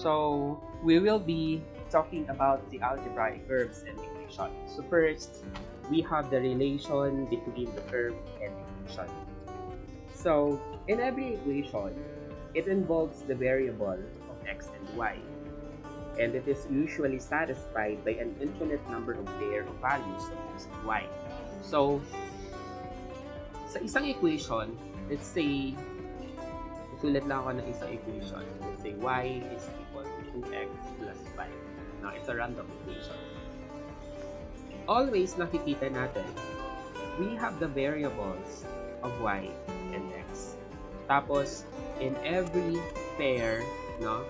So we will be talking about the algebraic curves and equations. So first, we have the relation between the curve and equation. So in every equation, it involves the variable of x and y, and it is usually satisfied by an infinite number of pair of values of x and y. So sa isang equation, let's say, sulat lang ako ng isang equation. Let's say y is equal to 2x plus 5. Now, it's a random equation. Always nakikita natin, we have the variables of y and x. Tapos, in every pair, no,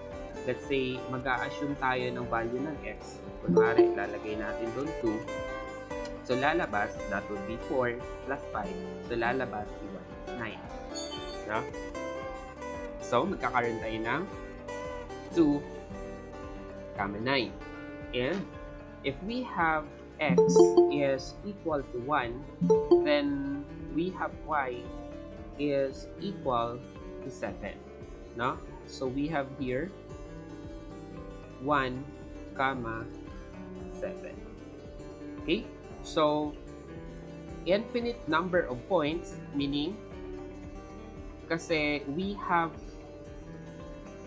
let's say, mag-a-assume tayo ng value ng x. Kunwari, lalagay natin doon 2. So, lalabas, that would be 4 plus 5. So, lalabas, 9. No? So, magkakaroon tayo ng 2, 9. And, if we have x is equal to 1, then we have y is equal to 7. No? So, we have here 1, 7. Okay? So, infinite number of points, meaning, kasi we have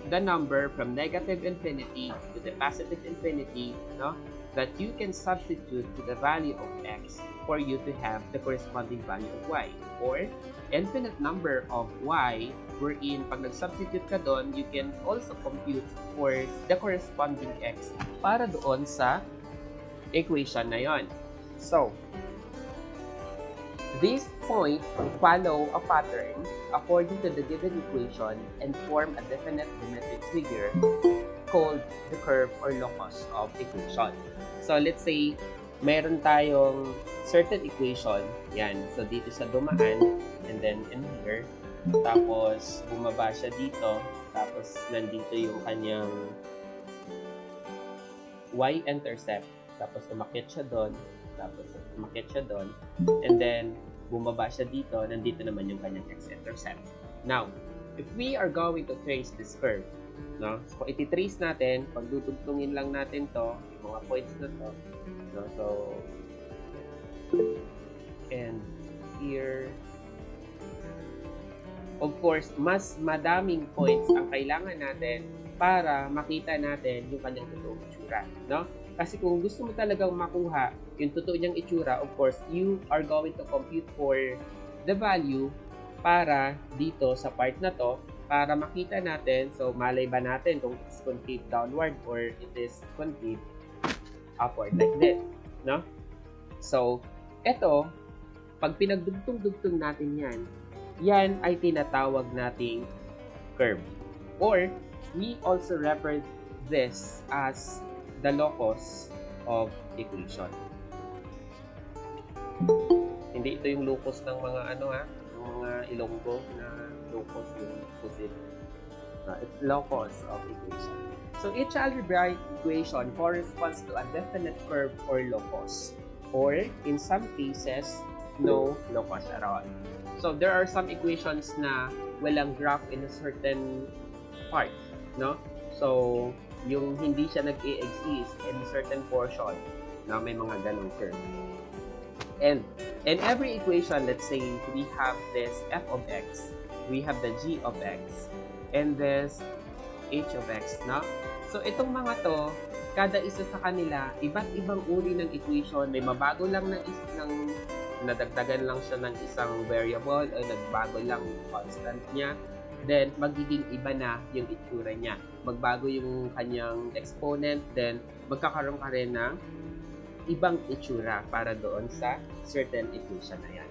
the number from negative infinity to the positive infinity, no, that you can substitute to the value of x for you to have the corresponding value of y. Or, infinite number of y, wherein pag nag-substitute ka doon, you can also compute for the corresponding x para doon sa equation na yon. So, these points follow a pattern according to the given equation and form a definite geometric figure called the curve or locus of equation. So, let's say, meron tayong certain equation. Yan. So, dito siya dumaan. And then, in here. Tapos, bumaba siya dito. Tapos, nandito yung kanyang y-intercept. Tapos, umakyat siya doon. Tapos, umakyat siya doon. And then, bumaba siya dito. Nandito naman yung kanyang x-intercept. Now, if we are going to trace this curve, no? So, kung iti-trace natin, pag dudugtungin lang natin to, yung mga points na to, no? So, and here, of course, mas madaming points ang kailangan natin para makita natin yung kanyang totoong itsura, no? Kasi kung gusto mo talagang makuha yung totoo niyang itsura, of course, you are going to compute for the value para dito sa part na to, para makita natin, so malay ba natin kung it's concave downward or it is concave upward like this, no? So, eto, pag pinagdugtong-dugtong natin yan ay tinatawag nating curve. Or, we also refer this as the locus of equation. Hindi ito yung locus ng mga mga Ilonggo na locus yung pusit. It's locus of equation. So each algebraic equation corresponds to a definite curve or locus, or in some cases, no locus at all. So there are some equations na walang graph in a certain part, no? So yung hindi siya nag-e-exist in certain portion na may mga ganong curve. And in every equation, let's say we have this f of x, we have the g of x, and this h of x, no? So itong mga to, kada isa sa kanila, iba't ibang uri ng equation, may mabago lang nadagdagan lang siya ng isang variable o nagbago lang yung constant niya. Then, magiging iba na yung itsura niya. Magbago yung kanyang exponent, then magkakaroon ka rin ng ibang itsura para doon sa certain equation na yan.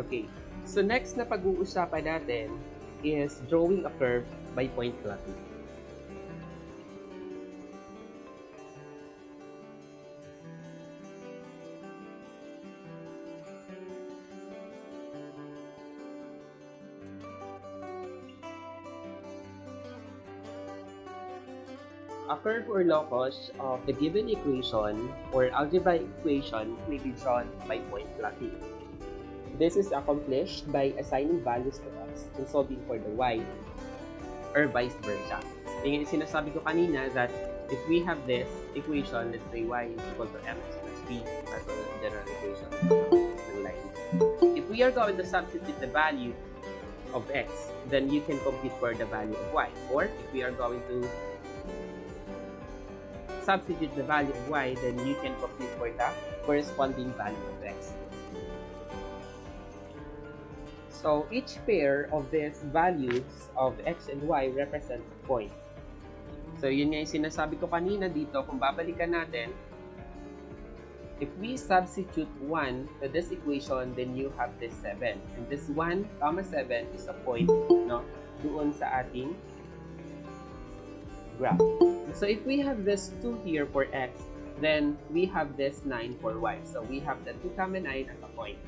Okay, so next na pag-uusapan natin is drawing a curve by point plotting. A curve or locus of the given equation or algebraic equation may be drawn by point plotting. this is accomplished by assigning values to x and solving for the y, or vice versa. Yung sinasabi ko kanina that if we have this equation, let's say y is equal to mx plus b as a general equation ng line. If we are going to substitute the value of x, then you can compute for the value of y. Or if we are going to substitute the value of y, then you can compute for the corresponding value of x. So each pair of these values of x and y represents a point. So yun nga yung sinasabi ko kanina dito, kung babalikan natin, if we substitute 1 to this equation, then you have this 7. And this 1, 7 is a point, no, doon sa ating graph. So if we have this 2 here for x, then we have this 9 for y. So we have the 2, 9 as a point.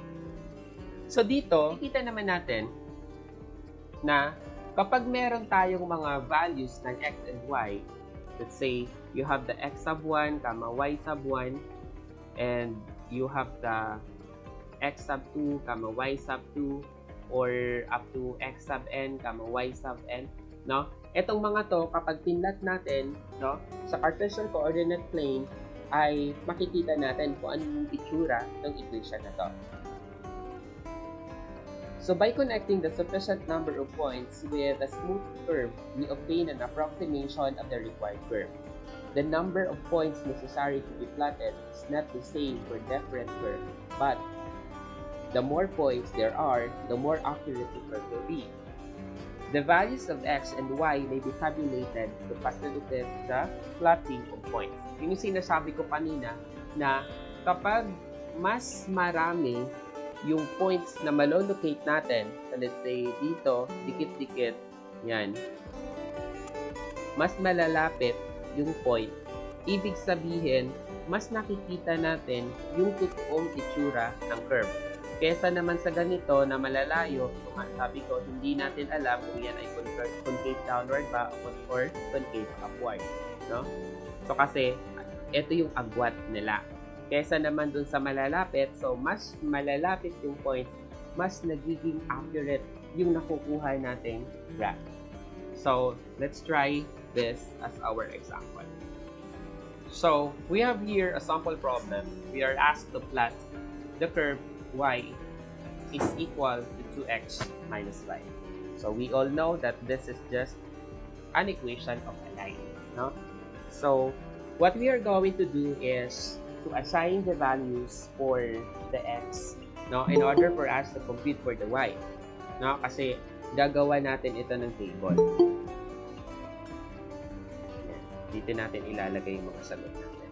So dito, kita naman natin na kapag meron tayong mga values ng x and y, let's say you have the x sub 1, y sub 1, and you have the x sub 2, y sub 2, or up to x sub n, y sub n, no? Etong mga to, kapag pinlat natin, no, sa Cartesian coordinate plane, ay makikita natin kung anong itsura ng equation na to. So by connecting the sufficient number of points with a smooth curve, we obtain an approximation of the required curve. The number of points necessary to be plotted is not the same for different curves, but the more points there are, the more accurate the curve will be. The values of x and y may be tabulated to facilitate the plotting of points. Yung sinasabi ko kanina na kapag mas marami yung points na malolocate natin, so let's say dito, dikit-dikit, yan, mas malalapit yung point. Ibig sabihin, mas nakikita natin yung totoong itsura ng curve. Kesa naman sa ganito na malalayo, sabi ko, hindi natin alam kung yan ay concave downward ba or concave upward. No? So kasi, ito yung agwat nila. Kesa naman dun sa malalapit, so mas malalapit yung point, mas nagiging accurate yung nakukuha nating graph. So, let's try this as our example. So, we have here a sample problem. We are asked to plot the curve y is equal to 2x minus 5. So, we all know that this is just an equation of a line. No? So, what we are going to do is to assign the values for the x, no, in order for us to compute for the y, no, kasi gagawa natin ito ng table. Dito natin ilalagay yung mga sagot natin.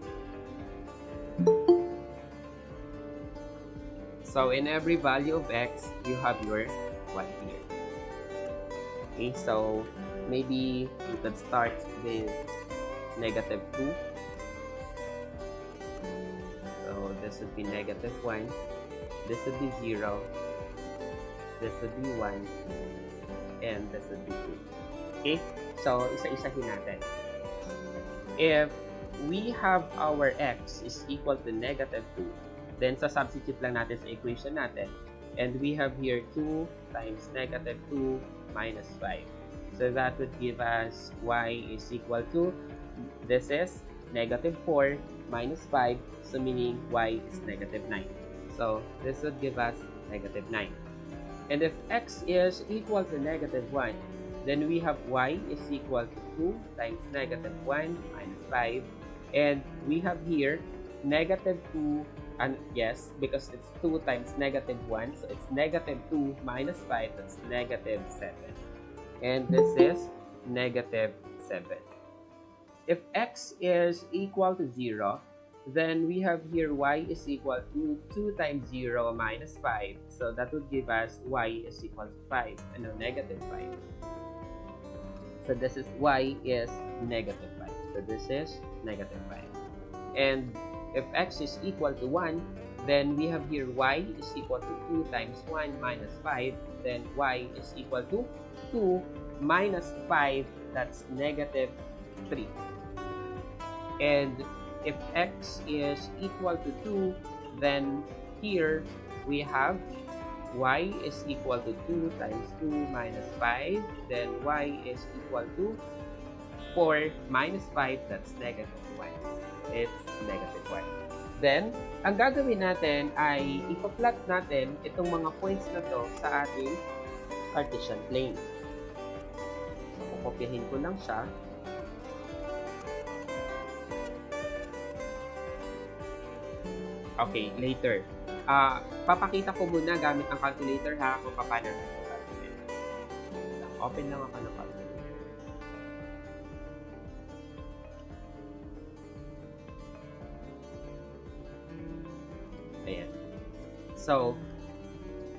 So in every value of x, you have your y here. Okay, so maybe you could start with negative 2. This would be negative 1, this would be 0, this would be 1, and this would be 2. Okay? So, isa-isahin natin. If we have our x is equal to negative 2, then substitute lang natin sa equation natin. And we have here 2 times negative 2 minus 5. So, that would give us y is equal to, this is negative 4 minus 5, so meaning y is negative 9. So this would give us negative 9. And if x is equal to negative 1, then we have y is equal to 2 times negative 1 minus 5. And we have here negative 2, and yes, because it's 2 times negative 1, so it's negative 2 minus 5, that's negative 7. And this is negative 7. If x is equal to 0, then we have here y is equal to 2 times 0 minus 5. So that would give us y is equal to 5, and no, negative 5. So this is y is negative 5. So this is negative 5. And if x is equal to 1, then we have here y is equal to 2 times 1 minus 5. Then y is equal to 2 minus 5, that's negative 3. And if x is equal to 2, then here we have y is equal to 2 times 2 minus 5. Then y is equal to 4 minus 5, that's negative 1. It's negative 1. Then, ang gagawin natin ay ipa-plot natin itong mga points na to sa ating Cartesian plane. So, kopyahin ko lang siya. Okay, later. Papakita ko muna gamit ang calculator ha kung paano natin gagawin. Open lang ako ng calculator. Ayan. So,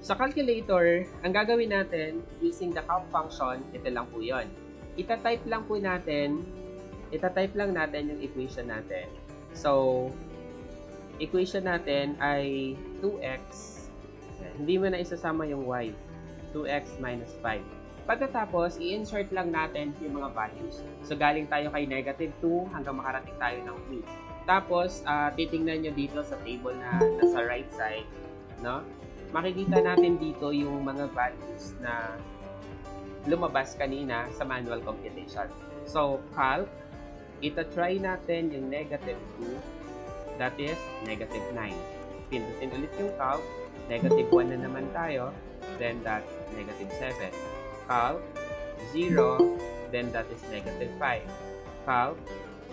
sa calculator, ang gagawin natin using the calc function, ito lang po yun. Ita-type lang natin yung equation natin. So, equation natin ay 2x. Hindi mo na isasama yung y. 2x minus 5. Pagkatapos, i-insert lang natin yung mga values. So, galing tayo kay negative 2 hanggang makarating tayo ng 2. Tapos, titingnan nyo dito sa table na nasa right side, no? Makikita natin dito yung mga values na lumabas kanina sa manual computation. So, calc, ita-try natin yung negative 2, that is negative 9. Pindutin ulit yung calc, negative 1 na naman tayo, then that's negative 7. Calc, 0, then that is negative 5. Calc,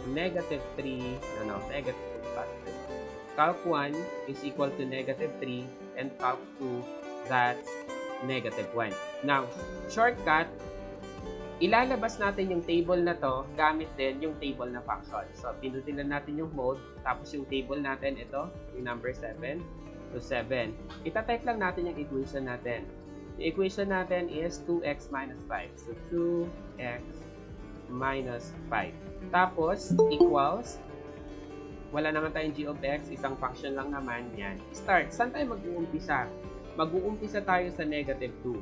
negative 3, negative positive. Calc 1 is equal to negative 3, and calc 2, that's negative 1. Now, shortcut, ilalabas natin yung table na to gamit din yung table na function. So, pindutin lang natin yung mode, tapos yung table natin, ito, yung number 7 to 7. Ita-type lang natin yung equation natin. The equation natin is 2x minus 5. So, 2x minus 5. Tapos, equals, wala naman tayong g of x, isang function lang naman yan. Start. Saan tayo mag-uumpisa? Mag-uumpisa tayo sa negative 2.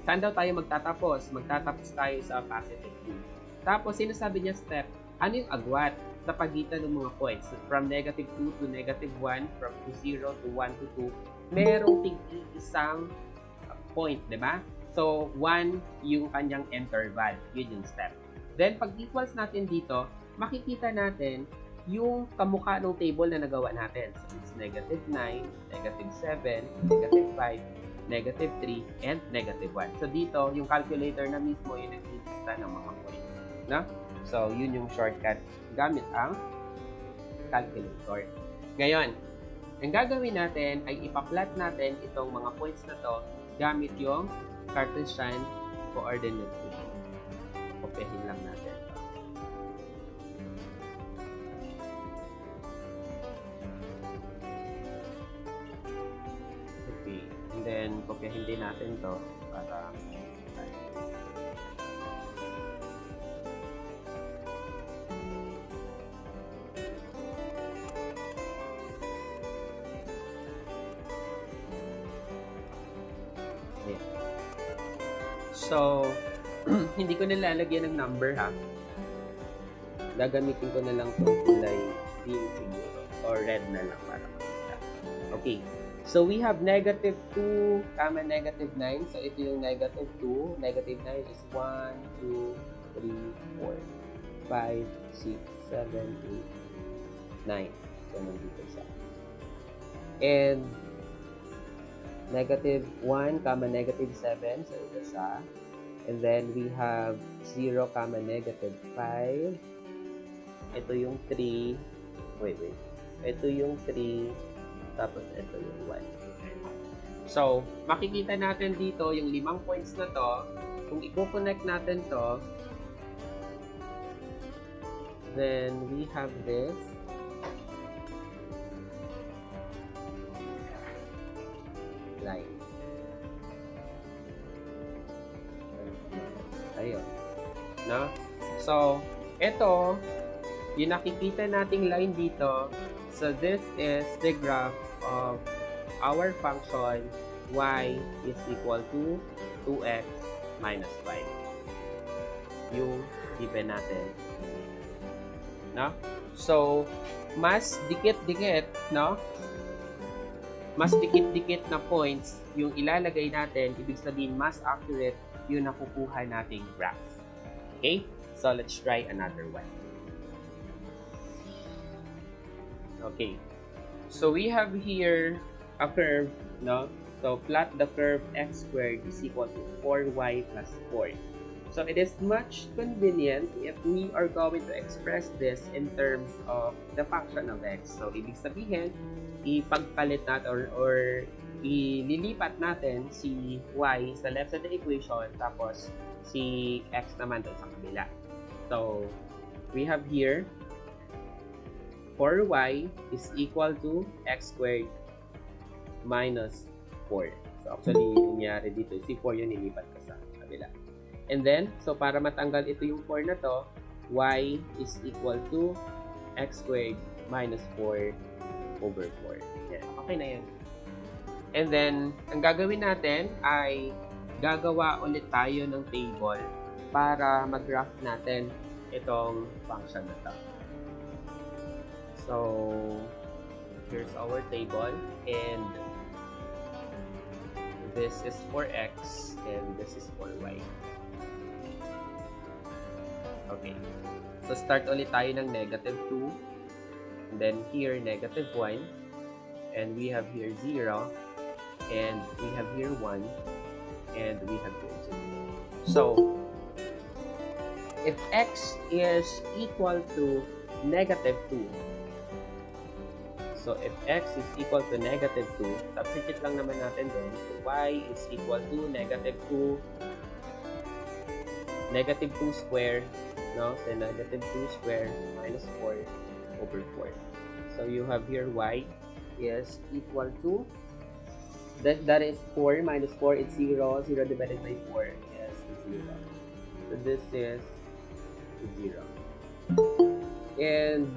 Saan daw tayo magtatapos? Magtatapos tayo sa positive 2. Tapos, sinasabi niya step, ano yung agwat sa pagitan ng mga points? From negative 2 to negative 1, from 0 to 1 to 2, merong tig-isang point, di ba? So, 1 yung kanyang interval. Yun yung step. Then, pag equals natin dito, makikita natin yung kamukha ng table na nagawa natin. So, it's negative 9, negative 7, negative 5, negative 3, and negative 1. So, dito, yung calculator na mismo yung nag-lista ng mga points. No? So, yun yung shortcut gamit ang calculator. Ngayon, ang gagawin natin ay ipa-plot natin itong mga points na to gamit yung Cartesian coordinate system. Kopyahin lang natin. Okay. And then, kopyahin din natin to para so, hindi ko nilalagyan ng number ha. Gagamitin ko na lang itong kulay green siguro. Or red na lang para makita. Okay. So, we have negative 2, comma negative 9. So, ito yung negative 2. Negative 9 is 1, 2, 3, 4, 5, 6, 7, 8, 9. So, nandito siya. And, negative 1, comma negative 7. So, ito siya. And then, we have 0, comma negative 5. Ito yung 3. Wait. Ito yung 3. Tapos, ito yung 1. So, makikita natin dito yung 5 points na to. Kung i-connect natin to, then, we have this. Line. Ayun. No? So, ito, yung nakikita nating line dito, so this is the graph of our function y is equal to 2x minus 5. Yung given natin. No? So, mas dikit-dikit, no? mas dikit-dikit na points yung ilalagay natin, ibig sabihin mas accurate yung nakukuha nating graph. Okay? So, let's try another one. Okay. So, we have here a curve, no? So, plot the curve x squared is equal to 4y plus 4. So, it is much convenient if we are going to express this in terms of the function of x. So, ibig sabihin, ipagpalit natin or ililipat natin si y sa left side of the equation, tapos si x naman doon sa kabila. So, we have here 4y is equal to x squared minus 4. So, actually, yung nangyari dito, si 4 yung nilipat ko sa kabila. And then, so para matanggal ito yung 4 na to, y is equal to x squared minus 4 over 4. Yan. Okay na yan. And then, ang gagawin natin ay gagawa ulit tayo ng table para mag-graph natin itong function na to. So, here's our table, and this is for x and this is for y. Okay. So, start ulit tayo ng negative 2. And then here, negative 1. And we have here 0. And we have here 1. And we have here 0. So, if x is equal to negative 2. So, if x is equal to negative 2, substitute lang naman natin doon. So, y is equal to negative 2. Negative 2 squared. No? So, negative 2 squared minus 4 over 4. So, you have here y is equal to, that is 4 minus 4, it's 0. 0 divided by 4 is 0. So, this is 0. And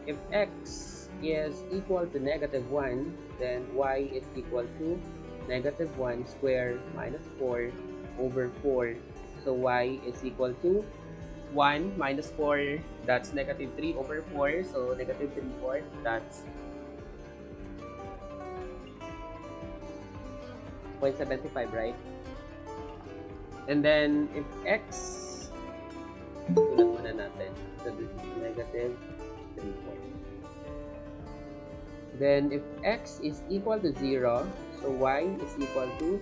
if x is equal to negative 1, then y is equal to negative 1 squared minus 4 over 4. So, y is equal to 1 minus 4, that's negative 3 over 4. So, negative 3/4, that's 0.75, right? And then, if x, sulat muna natin. So, this is negative 3/4. Then, if x is equal to 0, so y is equal to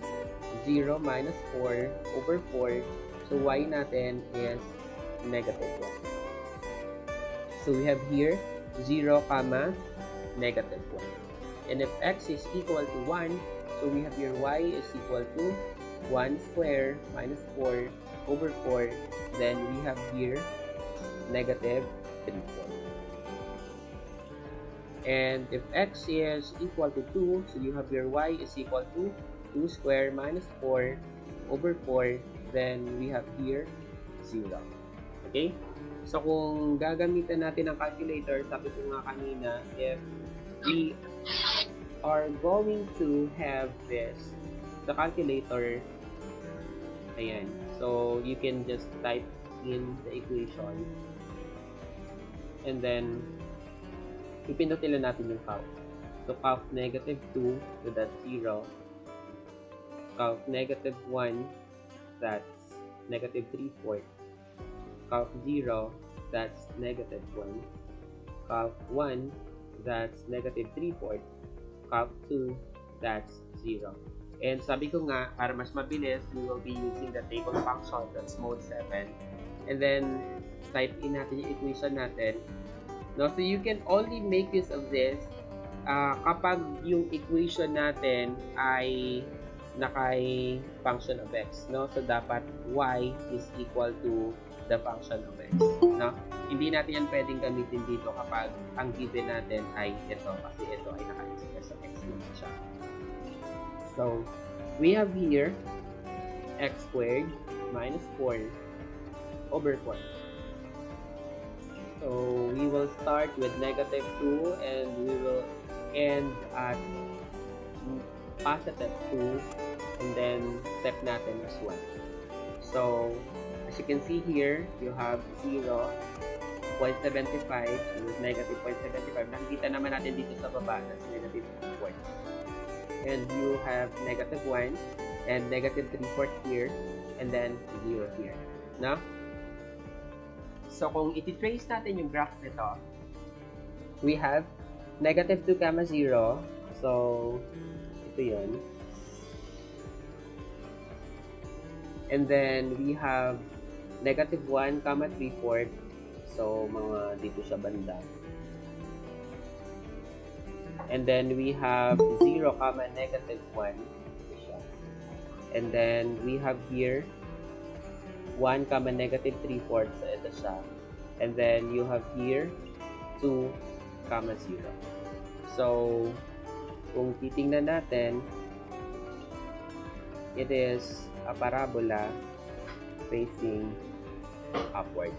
0 minus 4 over 4. So, y natin is negative 1. So, we have here 0, negative 1. And if x is equal to 1, so we have here y is equal to 1 squared minus 4 over 4. Then, we have here negative 3/4. And if x is equal to 2, so you have your y is equal to 2 squared minus 4 over 4. Then, we have here 0. Okay? So, kung gagamitan natin ang calculator, sabi ko nga kanina, if we are going to have this, the calculator, ayan. So, you can just type in the equation. And then, ipindutin lang natin yung calc. So, calc negative 2, so that's 0. Calc negative 1, that's negative 3/4. Calc 0, that's negative 1. Calc 1, that's negative 3/4. Calc 2, that's 0. And sabi ko nga, para mas mabilis, we will be using the table function, that's mode 7. And then, type in natin yung equation natin. No? So, you can only make use of this kapag yung equation natin ay nakay function of x. No? So, dapat y is equal to the function of x. No? Hindi natin yan pwedeng gamitin dito kapag ang given natin ay ito, kasi ito ay naka-express sa x naman siya. So, we have here x squared minus 4 over 4. So, we will start with negative 2 and we will end at positive 2 and then step natin is 1. So, as you can see here, you have 0 0.75, so negative 0.75. Nakikita naman natin dito sa baba na negative 3/4. And you have negative 1 and negative 3/4 here, and then 0 here. No? So kung iti-trace natin yung graph nito, we have negative 2, 0. So, ito yun. And then, we have negative 1, 3/4. So, mga dito sa banda. And then, we have 0, negative 1. And then, we have here 1, negative 3/4. So, ito siya. And then, you have here 2, 0. So, kung titingnan natin, it is a parabola facing upward.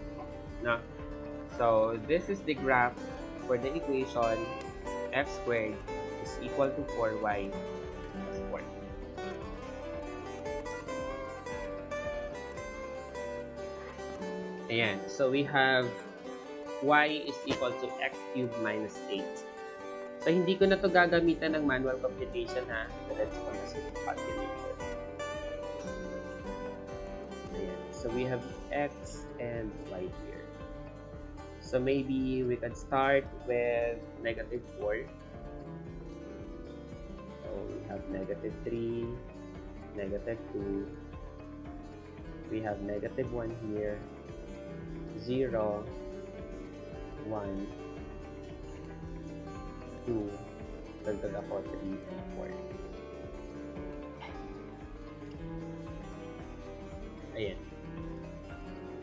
Now, so this is the graph for the equation x squared is equal to 4y plus 4. Ayan. So we have y is equal to x cubed minus 8. So hindi ko na to gagamitan ng manual computation ha. Diretso ko na sa calculator. So we have x and y here. So maybe we can start with negative 4. So we have negative 3, negative 2. We have negative 1 here, 0, 1, 2, dagdag ako 3 and 4. Ayan.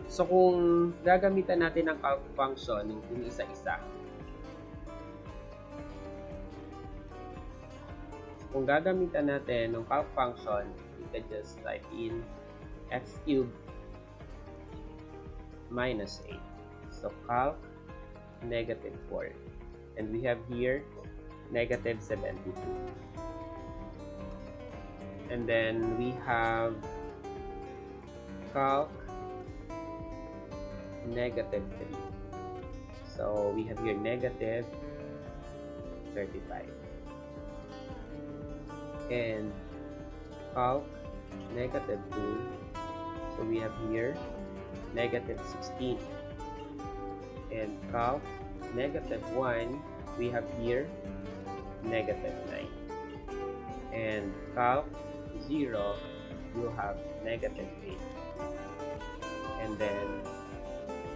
So, kung gagamitan natin ang calc function yung isa-isa, kung gagamitan natin ng calc function, we can just type in x cubed minus 8. So, calc negative 4. And we have here negative 72. And then we have calc negative 3. So we have here negative 35. And calc negative 2. So we have here negative 16. And calc negative 1, we have here negative 9. And calc 0, you have negative 8. And then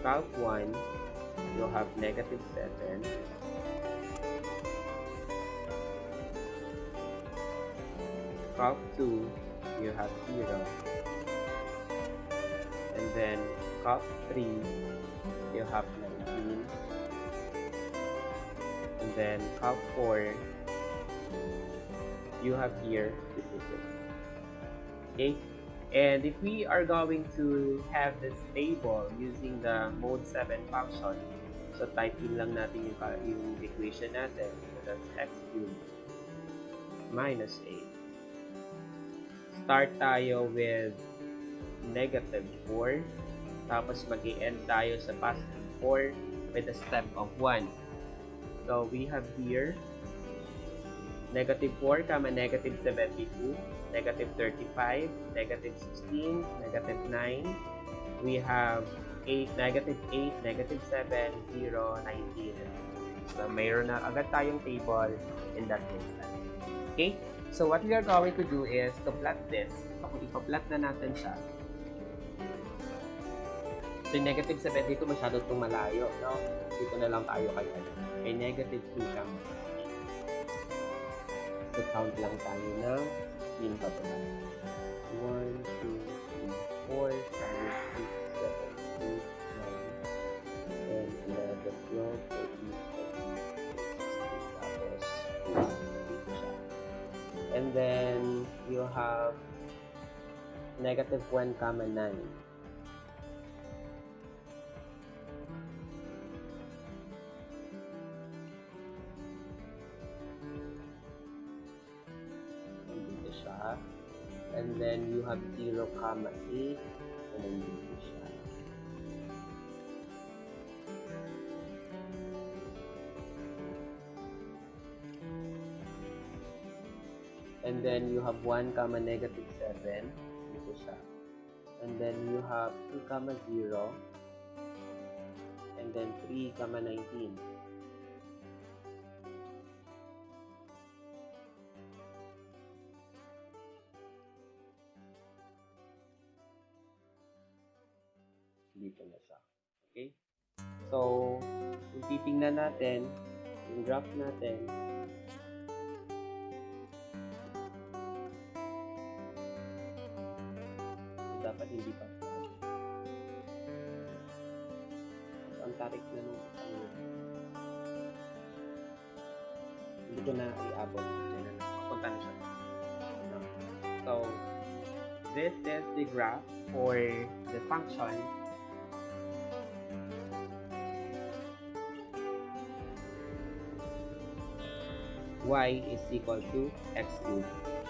calc 1, you have negative 7. Calc 2, you have 0. And then calc 3, you have 19. And then calc 4, you have here 56. Okay? And if we are going to have this table using the mode 7 function, so type in lang natin yung equation natin. So that's x cubed minus 8. Start tayo with negative 4. Tapos mag-i-end tayo sa positive 4 with a step of 1. So we have here negative 4, negative 72, negative 35, negative 16, negative 9. We have 8, negative 8, negative 7, 0, 19. So mayroon na agad tayong table in that instant. Okay? So what we are going to do is to plot this. So kung ipa-plot na natin siya. So negative 72 masyado itong malayo. No? Dito na lang tayo kay negative 2 lang. So, count lang tayo na yung pababa. 1, 2, 3, 4, 5, 6, 7, 8, 9, 10, 11, 12, 13, 14, 15, tapos 2 siya. And then, you have negative 1, 9. And then you have 0, 8, and then dito siya. And then you have 1 comma negative 7. Dito siya. And then you have 2 comma 0. And then 3 comma 19. Dito na siya. Okay? So, kung titingnan natin, yung graph natin, dapat hindi pa. So, ang tarik na nung isang hindi ko na i-abot. Diyan na. Papunta na siya. So, this is the graph for the function y is equal to x cubed.